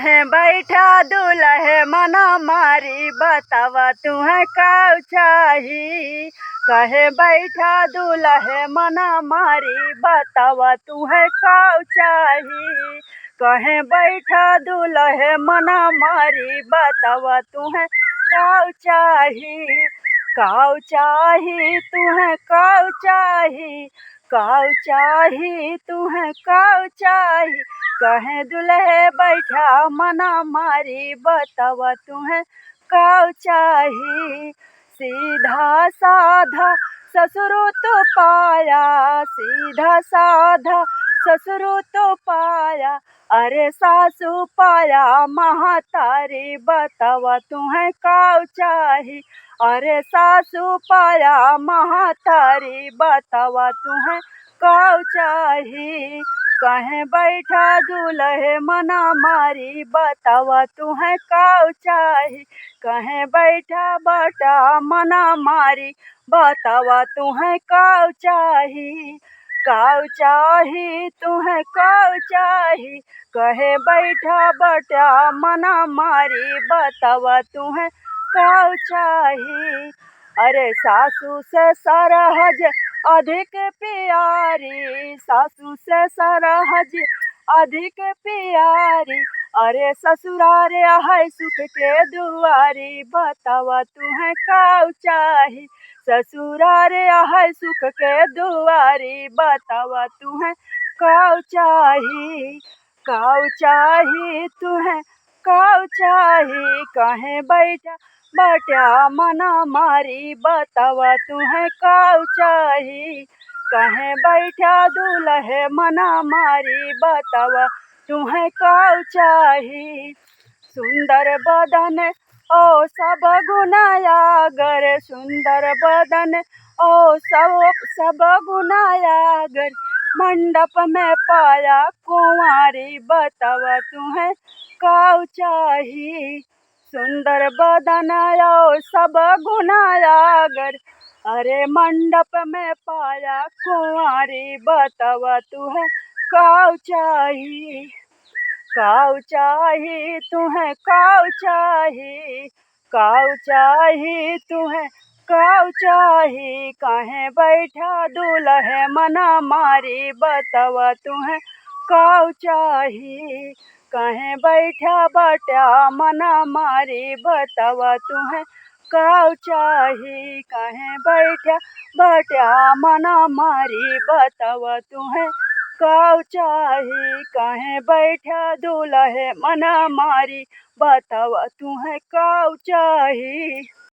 है बैठा दुल्हे मना मारी बतावा तुम्हें का चाही। कहे बैठा दुल्हे मना मारी बतावा तुम्हें का चाही। कहे बैठा दुल्हे मना मारी बतावा तुम्हें का चाही। काऊ चाही तुम्हें काऊ चाही। काऊ चाही तुम्हें काऊ चाही। कहे दुल्हे बैठा मना मारी बतावा तुम्हें काऊ चाही। सीधा साधा ससुर तो पाया। सीधा साधा ससुर तो पाया। अरे सासू पाया महातारी बतावा तुम्हें काऊ चाही। अरे सासू पाया महातारी बतावा तुम्हें काऊ चाही। कहे बैठा दुल्हे मना मारी बतावा तुम्हें काऊ चाही। कहे बैठा बटा मना मारी बतावा तुम्हें काऊ चाही। काऊ चाही तुम्हें काऊ चाही। कहे बैठा बटा मना मारी बतावा तुम्हें काऊ चाही। अरे सासू से सरहज अधिक प्यारी। सासू से सरहज अधिक प्यारी। अरे ससुरारे है सुख के दुआरी बतावा तुम्हें काऊ चाही। ससुरारे है सुख के दुआरी बतावा तुम्हें काऊ चाही। काऊ चाही तुम्हें काऊ चाही। कहे बैठा बटा मना मारी बतावा तुम्हें काऊ चाही। कहे बैठा दुल्हे मना मारी बतावा तुम्हें काऊ चाही। सुंदर बदन ओ सब गुनायागर। सुंदर बदन ओ सब गुनायागर। मंडप में पाया कुंवारी बतावा तुम्हें काऊ चाही। सुंदर बदन ओ सब गुनायागर। अरे मंडप में पाया कुंवारी बतावा तुम्हें काऊ चाही। काऊ चाही तुम्हें काऊ चाही। काऊ चाही तुम्हें काऊ चाही। कहे बैठा दुल्हे मना मारी बतावा तुम्हें काऊ चाही। कहे बैठा बटा मना मारी बतावा तुम्हें काऊ चाही। कहे बैठा बटा मना मारी बतावा तुम्हें काऊ चाही। कहे बैठा दुल्हे मना मारी बतावा तुम्हें काऊ चाही।